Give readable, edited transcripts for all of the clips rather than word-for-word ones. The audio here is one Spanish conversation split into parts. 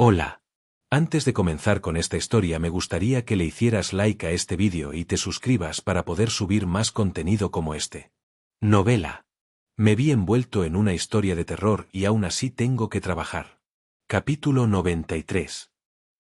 Hola. Antes de comenzar con esta historia me gustaría que le hicieras like a este vídeo y te suscribas para poder subir más contenido como este. Novela. Me vi envuelto en una historia de terror y aún así tengo que trabajar. Capítulo 93.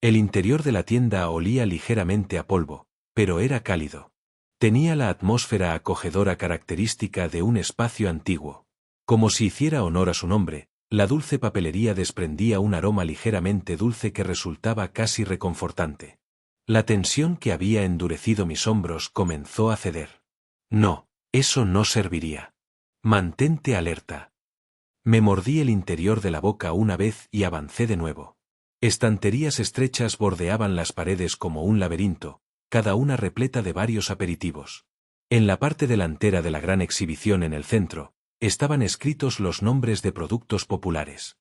El interior de la tienda olía ligeramente a polvo, pero era cálido. Tenía la atmósfera acogedora característica de un espacio antiguo. Como si hiciera honor a su nombre, la dulce papelería desprendía un aroma ligeramente dulce que resultaba casi reconfortante. La tensión que había endurecido mis hombros comenzó a ceder. No, eso no serviría. Mantente alerta. Me mordí el interior de la boca una vez y avancé de nuevo. Estanterías estrechas bordeaban las paredes como un laberinto, cada una repleta de varios aperitivos. En la parte delantera de la gran exhibición en el centro, estaban escritos los nombres de productos populares.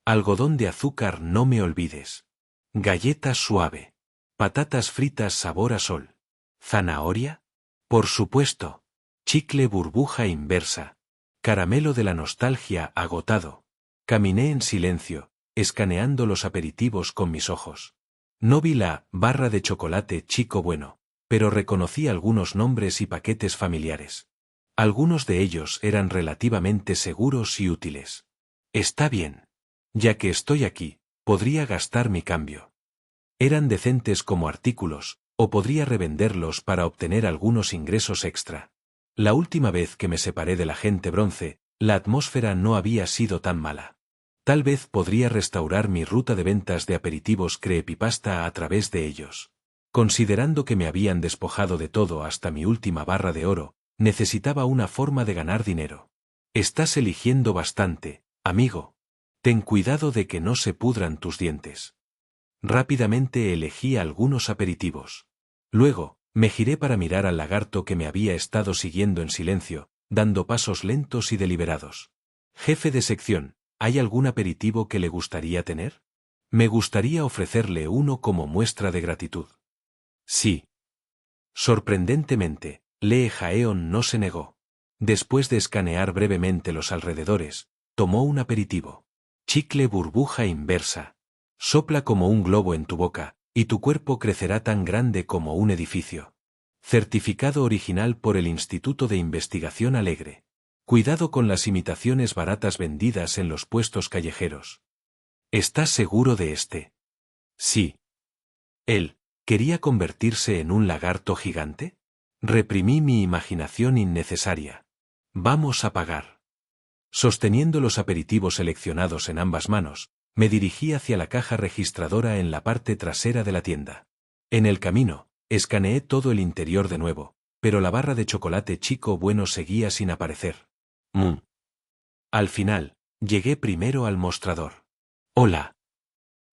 Algodón de azúcar no me olvides. Galleta suave. Patatas fritas sabor a sol. ¿Zanahoria? Por supuesto. Chicle burbuja inversa. Caramelo de la nostalgia agotado. Caminé en silencio, escaneando los aperitivos con mis ojos. No vi la barra de chocolate chico bueno, pero reconocí algunos nombres y paquetes familiares. Algunos de ellos eran relativamente seguros y útiles. Está bien. Ya que estoy aquí, podría gastar mi cambio. Eran decentes como artículos, o podría revenderlos para obtener algunos ingresos extra. La última vez que me separé de la gente bronce, la atmósfera no había sido tan mala. Tal vez podría restaurar mi ruta de ventas de aperitivos creepypasta a través de ellos. Considerando que me habían despojado de todo hasta mi última barra de oro, necesitaba una forma de ganar dinero. Estás eligiendo bastante, amigo. Ten cuidado de que no se pudran tus dientes. Rápidamente elegí algunos aperitivos. Luego, me giré para mirar al lagarto que me había estado siguiendo en silencio, dando pasos lentos y deliberados. Jefe de sección, ¿hay algún aperitivo que le gustaría tener? Me gustaría ofrecerle uno como muestra de gratitud. Sí. Sorprendentemente, Lee Jaeon no se negó. Después de escanear brevemente los alrededores, tomó un aperitivo. Chicle burbuja inversa. Sopla como un globo en tu boca, y tu cuerpo crecerá tan grande como un edificio. Certificado original por el Instituto de Investigación Alegre. Cuidado con las imitaciones baratas vendidas en los puestos callejeros. ¿Estás seguro de este? Sí. Él, ¿quería convertirse en un lagarto gigante? Reprimí mi imaginación innecesaria. Vamos a pagar. Sosteniendo los aperitivos seleccionados en ambas manos, me dirigí hacia la caja registradora en la parte trasera de la tienda. En el camino, escaneé todo el interior de nuevo, pero la barra de chocolate chico bueno seguía sin aparecer. Al final, llegué primero al mostrador. Hola.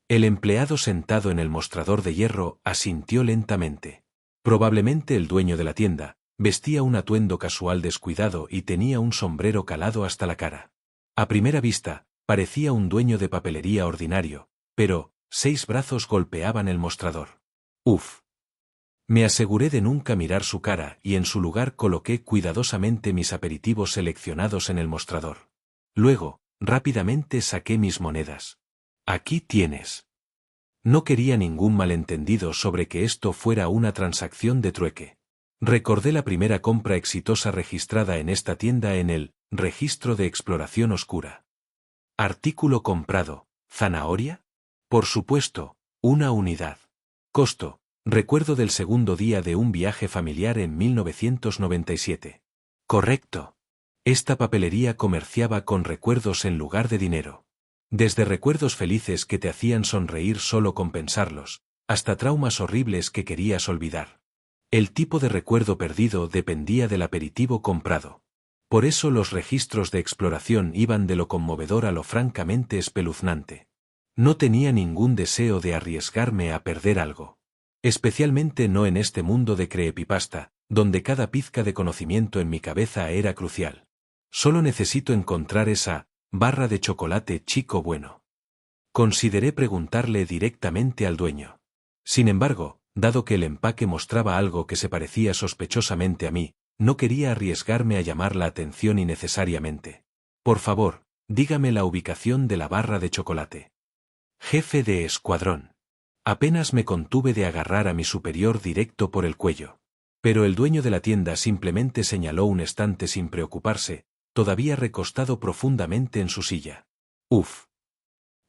El empleado sentado en el mostrador de hierro asintió lentamente. Probablemente el dueño de la tienda, vestía un atuendo casual descuidado y tenía un sombrero calado hasta la cara. A primera vista, parecía un dueño de papelería ordinario, pero 6 brazos golpeaban el mostrador. Uf. Me aseguré de nunca mirar su cara y en su lugar coloqué cuidadosamente mis aperitivos seleccionados en el mostrador. Luego, rápidamente saqué mis monedas. Aquí tienes. No quería ningún malentendido sobre que esto fuera una transacción de trueque. Recordé la primera compra exitosa registrada en esta tienda en el Registro de Exploración Oscura. Artículo comprado, ¿zanahoria? Por supuesto, una unidad. Costo, recuerdo del segundo día de un viaje familiar en 1997. Correcto. Esta papelería comerciaba con recuerdos en lugar de dinero. Desde recuerdos felices que te hacían sonreír solo con pensarlos, hasta traumas horribles que querías olvidar. El tipo de recuerdo perdido dependía del aperitivo comprado. Por eso los registros de exploración iban de lo conmovedor a lo francamente espeluznante. No tenía ningún deseo de arriesgarme a perder algo. Especialmente no en este mundo de creepypasta, donde cada pizca de conocimiento en mi cabeza era crucial. Solo necesito encontrar esa barra de chocolate chico bueno. Consideré preguntarle directamente al dueño. Sin embargo, dado que el empaque mostraba algo que se parecía sospechosamente a mí, no quería arriesgarme a llamar la atención innecesariamente. Por favor, dígame la ubicación de la barra de chocolate. Jefe de escuadrón. Apenas me contuve de agarrar a mi superior directo por el cuello. Pero el dueño de la tienda simplemente señaló un estante sin preocuparse, todavía recostado profundamente en su silla. Uf.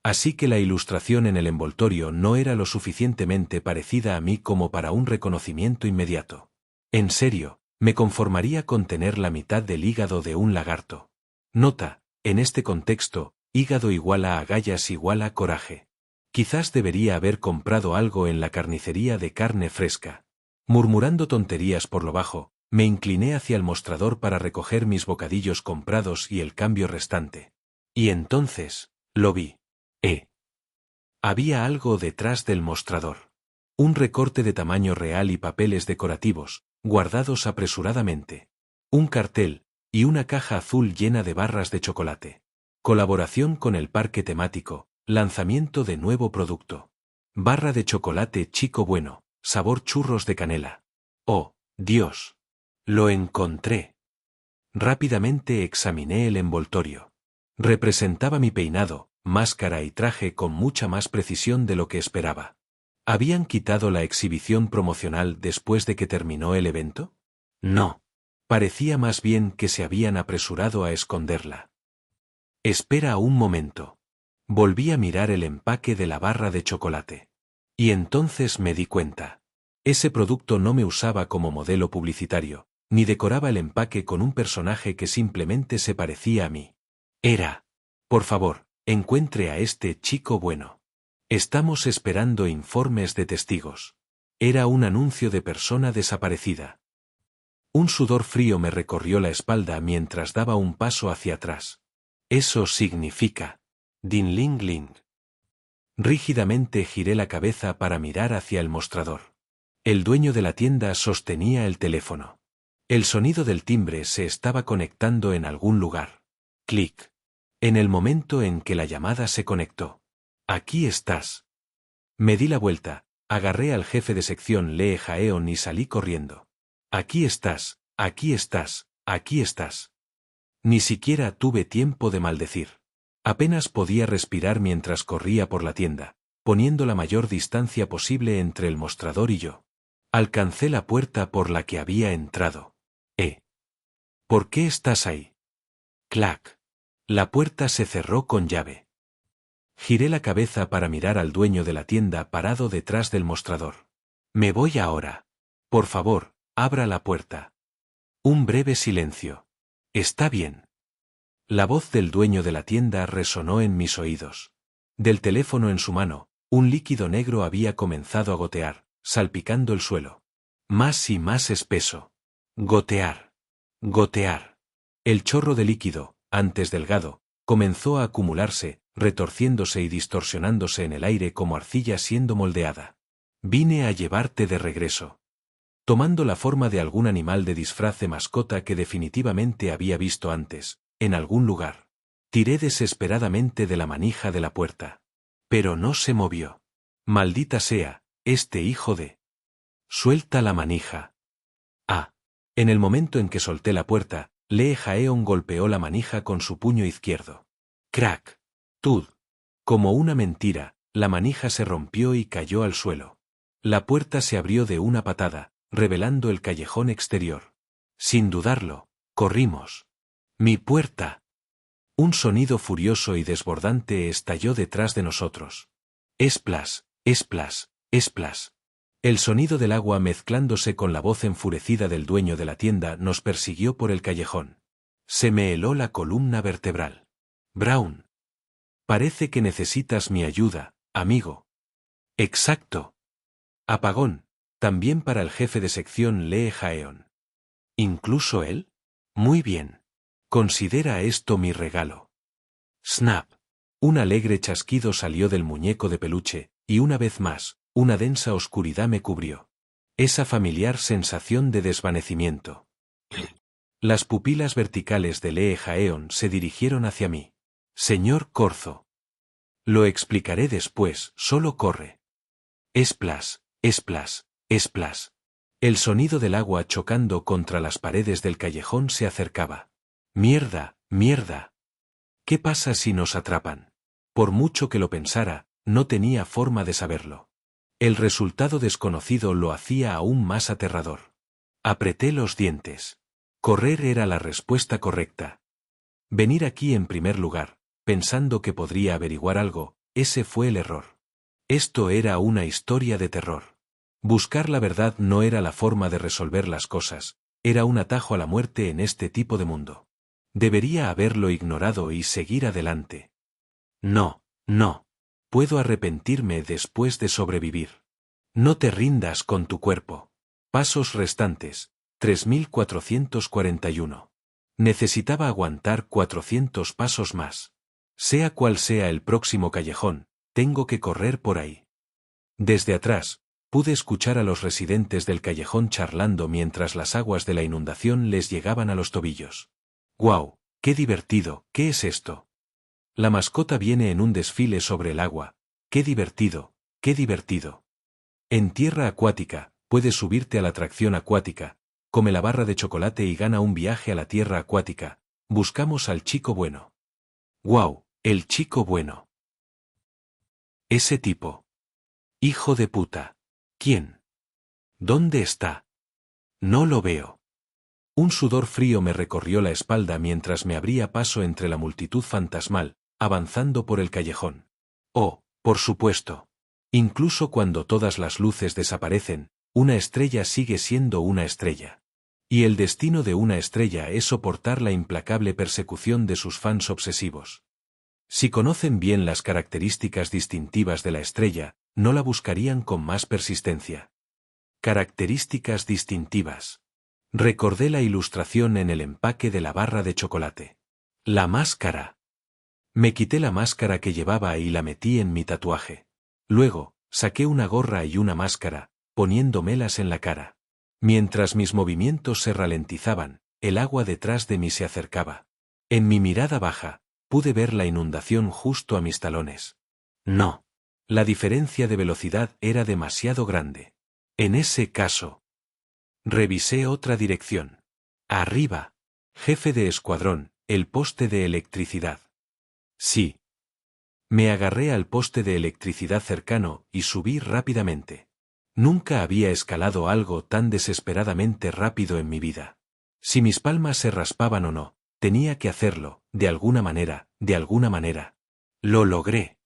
Así que la ilustración en el envoltorio no era lo suficientemente parecida a mí como para un reconocimiento inmediato. En serio, me conformaría con tener la mitad del hígado de un lagarto. Nota, en este contexto, hígado igual a agallas igual a coraje. Quizás debería haber comprado algo en la carnicería de carne fresca. Murmurando tonterías por lo bajo, me incliné hacia el mostrador para recoger mis bocadillos comprados y el cambio restante. Y entonces, lo vi. Había algo detrás del mostrador. Un recorte de tamaño real y papeles decorativos, guardados apresuradamente. Un cartel, y una caja azul llena de barras de chocolate. Colaboración con el parque temático, lanzamiento de nuevo producto. Barra de chocolate Chico Bueno, sabor churros de canela. ¡Oh, Dios! Lo encontré. Rápidamente examiné el envoltorio. Representaba mi peinado, máscara y traje con mucha más precisión de lo que esperaba. ¿Habían quitado la exhibición promocional después de que terminó el evento? No. Parecía más bien que se habían apresurado a esconderla. Espera un momento. Volví a mirar el empaque de la barra de chocolate. Y entonces me di cuenta. Ese producto no me usaba como modelo publicitario, ni decoraba el empaque con un personaje que simplemente se parecía a mí. Era. Por favor, encuentre a este chico bueno. Estamos esperando informes de testigos. Era un anuncio de persona desaparecida. Un sudor frío me recorrió la espalda mientras daba un paso hacia atrás. Eso significa. Din ling ling. Rígidamente giré la cabeza para mirar hacia el mostrador. El dueño de la tienda sostenía el teléfono. El sonido del timbre se estaba conectando en algún lugar. Clic. En el momento en que la llamada se conectó. Aquí estás. Me di la vuelta, agarré al jefe de sección Lee Jaeon y salí corriendo. Aquí estás, aquí estás, aquí estás. Ni siquiera tuve tiempo de maldecir. Apenas podía respirar mientras corría por la tienda, poniendo la mayor distancia posible entre el mostrador y yo. Alcancé la puerta por la que había entrado. ¿Por qué estás ahí? Clac. La puerta se cerró con llave. Giré la cabeza para mirar al dueño de la tienda parado detrás del mostrador. Me voy ahora. Por favor, abra la puerta. Un breve silencio. Está bien. La voz del dueño de la tienda resonó en mis oídos. Del teléfono en su mano, un líquido negro había comenzado a gotear, salpicando el suelo. Más y más espeso. Gotear. Gotear. El chorro de líquido, antes delgado, comenzó a acumularse, retorciéndose y distorsionándose en el aire como arcilla siendo moldeada. Vine a llevarte de regreso. Tomando la forma de algún animal de disfraz de mascota que definitivamente había visto antes, en algún lugar. Tiré desesperadamente de la manija de la puerta. Pero no se movió. Maldita sea, este hijo de... Suelta la manija. En el momento en que solté la puerta, Lee Jaeon golpeó la manija con su puño izquierdo. ¡Crack! ¡Tud! Como una mentira, la manija se rompió y cayó al suelo. La puerta se abrió de una patada, revelando el callejón exterior. Sin dudarlo, corrimos. ¡Mi puerta! Un sonido furioso y desbordante estalló detrás de nosotros. Esplas, esplas, esplas. El sonido del agua mezclándose con la voz enfurecida del dueño de la tienda nos persiguió por el callejón. Se me heló la columna vertebral. Brown. Parece que necesitas mi ayuda, amigo. Exacto. Apagón, también para el jefe de sección Lee Jaeon. ¿Incluso él? Muy bien. Considera esto mi regalo. Snap. Un alegre chasquido salió del muñeco de peluche, y una vez más, una densa oscuridad me cubrió. Esa familiar sensación de desvanecimiento. Las pupilas verticales de Lee Jaeon se dirigieron hacia mí. Señor Corzo. Lo explicaré después, solo corre. Esplas, esplas, esplas. El sonido del agua chocando contra las paredes del callejón se acercaba. Mierda, mierda. ¿Qué pasa si nos atrapan? Por mucho que lo pensara, no tenía forma de saberlo. El resultado desconocido lo hacía aún más aterrador. Apreté los dientes. Correr era la respuesta correcta. Venir aquí en primer lugar, pensando que podría averiguar algo, ese fue el error. Esto era una historia de terror. Buscar la verdad no era la forma de resolver las cosas, era un atajo a la muerte en este tipo de mundo. Debería haberlo ignorado y seguir adelante. No, no. Puedo arrepentirme después de sobrevivir. No te rindas con tu cuerpo. Pasos restantes, 3441. Necesitaba aguantar 400 pasos más. Sea cual sea el próximo callejón, tengo que correr por ahí. Desde atrás, pude escuchar a los residentes del callejón charlando mientras las aguas de la inundación les llegaban a los tobillos. ¡Guau! ¡Qué divertido! ¿Qué es esto? La mascota viene en un desfile sobre el agua. ¡Qué divertido! ¡Qué divertido! En tierra acuática, puedes subirte a la atracción acuática, come la barra de chocolate y gana un viaje a la tierra acuática. Buscamos al chico bueno. ¡Guau! El chico bueno. Ese tipo. Hijo de puta. ¿Quién? ¿Dónde está? No lo veo. Un sudor frío me recorrió la espalda mientras me abría paso entre la multitud fantasmal, avanzando por el callejón. Oh, por supuesto. Incluso cuando todas las luces desaparecen, una estrella sigue siendo una estrella. Y el destino de una estrella es soportar la implacable persecución de sus fans obsesivos. Si conocen bien las características distintivas de la estrella, no la buscarían con más persistencia. Características distintivas. Recordé la ilustración en el empaque de la barra de chocolate. La máscara. Me quité la máscara que llevaba y la metí en mi tatuaje. Luego, saqué una gorra y una máscara, poniéndomelas en la cara. Mientras mis movimientos se ralentizaban, el agua detrás de mí se acercaba. En mi mirada baja, pude ver la inundación justo a mis talones. No. La diferencia de velocidad era demasiado grande. En ese caso. Revisé otra dirección. Arriba. Jefe de escuadrón, el poste de electricidad. Sí. Me agarré al poste de electricidad cercano y subí rápidamente. Nunca había escalado algo tan desesperadamente rápido en mi vida. Si mis palmas se raspaban o no, tenía que hacerlo, de alguna manera, de alguna manera. Lo logré.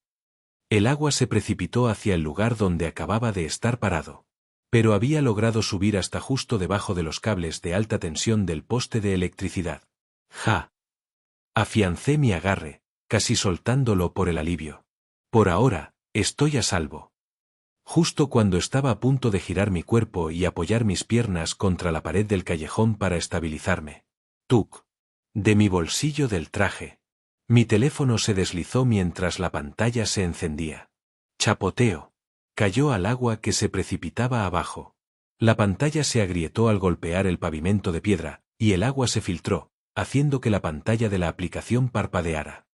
El agua se precipitó hacia el lugar donde acababa de estar parado. Pero había logrado subir hasta justo debajo de los cables de alta tensión del poste de electricidad. ¡Ja! Afiancé mi agarre, casi soltándolo por el alivio. Por ahora, estoy a salvo. Justo cuando estaba a punto de girar mi cuerpo y apoyar mis piernas contra la pared del callejón para estabilizarme. ¡Tuc! De mi bolsillo del traje. Mi teléfono se deslizó mientras la pantalla se encendía. Chapoteo. Cayó al agua que se precipitaba abajo. La pantalla se agrietó al golpear el pavimento de piedra, y el agua se filtró, haciendo que la pantalla de la aplicación parpadeara.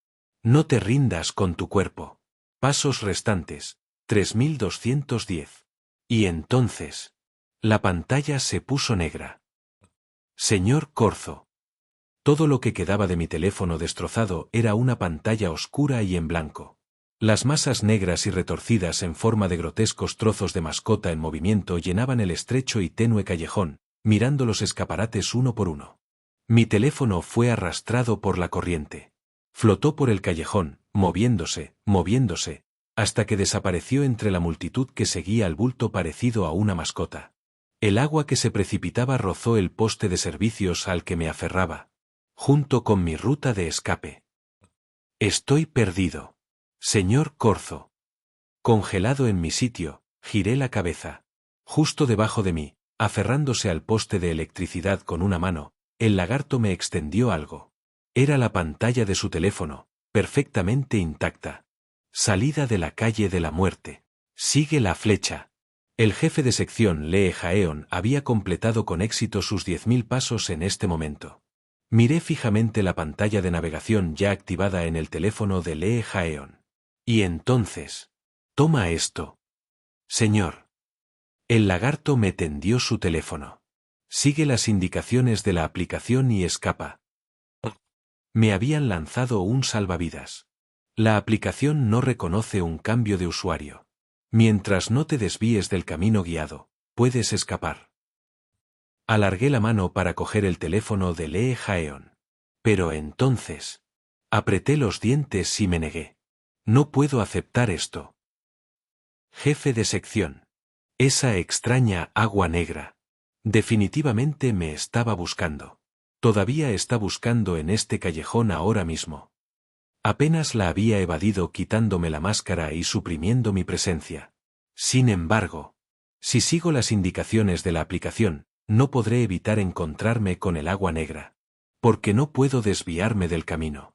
No te rindas con tu cuerpo. Pasos restantes, 3210. Y entonces, la pantalla se puso negra. Señor Corzo. Todo lo que quedaba de mi teléfono destrozado era una pantalla oscura y en blanco. Las masas negras y retorcidas en forma de grotescos trozos de mascota en movimiento llenaban el estrecho y tenue callejón, mirando los escaparates uno por uno. Mi teléfono fue arrastrado por la corriente. Flotó por el callejón, moviéndose, moviéndose, hasta que desapareció entre la multitud que seguía al bulto parecido a una mascota. El agua que se precipitaba rozó el poste de servicios al que me aferraba, junto con mi ruta de escape. Estoy perdido. Señor Corzo. Congelado en mi sitio, giré la cabeza. Justo debajo de mí, aferrándose al poste de electricidad con una mano, el lagarto me extendió algo. Era la pantalla de su teléfono, perfectamente intacta. Salida de la calle de la muerte. Sigue la flecha. El jefe de sección Lee Jaeon había completado con éxito sus 10.000 pasos en este momento. Miré fijamente la pantalla de navegación ya activada en el teléfono de Lee Jaeon. Y entonces, toma esto. Señor. El lagarto me tendió su teléfono. Sigue las indicaciones de la aplicación y escapa. Me habían lanzado un salvavidas. La aplicación no reconoce un cambio de usuario. Mientras no te desvíes del camino guiado, puedes escapar. Alargué la mano para coger el teléfono de Lee Jaeon. Pero entonces... apreté los dientes y me negué. No puedo aceptar esto. Jefe de sección. Esa extraña agua negra. Definitivamente me estaba buscando. Todavía está buscando en este callejón ahora mismo. Apenas la había evadido quitándome la máscara y suprimiendo mi presencia. Sin embargo, si sigo las indicaciones de la aplicación, no podré evitar encontrarme con el agua negra. Porque no puedo desviarme del camino.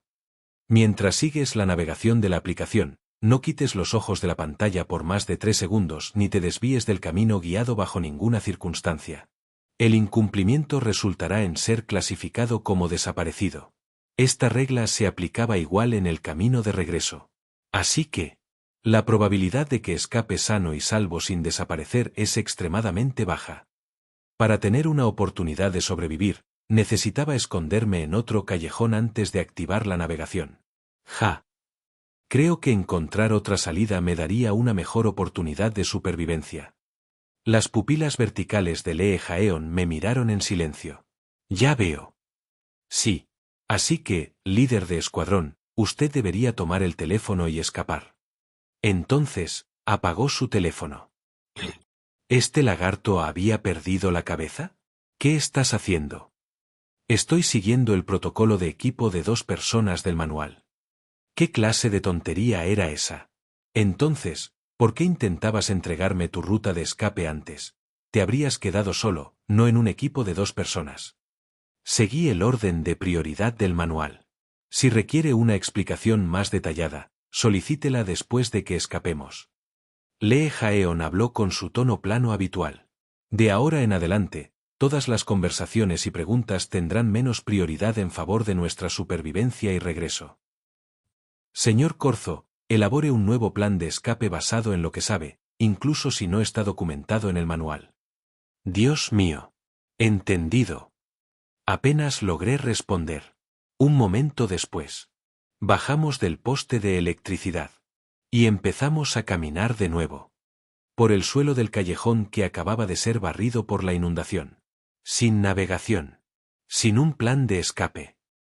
Mientras sigues la navegación de la aplicación, no quites los ojos de la pantalla por más de 3 segundos ni te desvíes del camino guiado bajo ninguna circunstancia. El incumplimiento resultará en ser clasificado como desaparecido. Esta regla se aplicaba igual en el camino de regreso. Así que, la probabilidad de que escape sano y salvo sin desaparecer es extremadamente baja. Para tener una oportunidad de sobrevivir, necesitaba esconderme en otro callejón antes de activar la navegación. Creo que encontrar otra salida me daría una mejor oportunidad de supervivencia. Las pupilas verticales de Lee Jaeon me miraron en silencio. Ya veo. Sí. Así que, líder de escuadrón, usted debería tomar el teléfono y escapar. Entonces, apagó su teléfono. ¿Este lagarto había perdido la cabeza? ¿Qué estás haciendo? Estoy siguiendo el protocolo de equipo de 2 personas del manual. ¿Qué clase de tontería era esa? Entonces, ¿por qué intentabas entregarme tu ruta de escape antes? Te habrías quedado solo, no en un equipo de 2 personas. Seguí el orden de prioridad del manual. Si requiere una explicación más detallada, solicítela después de que escapemos. Lee Jaeon habló con su tono plano habitual. De ahora en adelante, todas las conversaciones y preguntas tendrán menos prioridad en favor de nuestra supervivencia y regreso. Señor Corzo, elabore un nuevo plan de escape basado en lo que sabe, incluso si no está documentado en el manual. Dios mío. Entendido. Apenas logré responder. Un momento después. Bajamos del poste de electricidad. Y empezamos a caminar de nuevo. Por el suelo del callejón que acababa de ser barrido por la inundación. Sin navegación. Sin un plan de escape.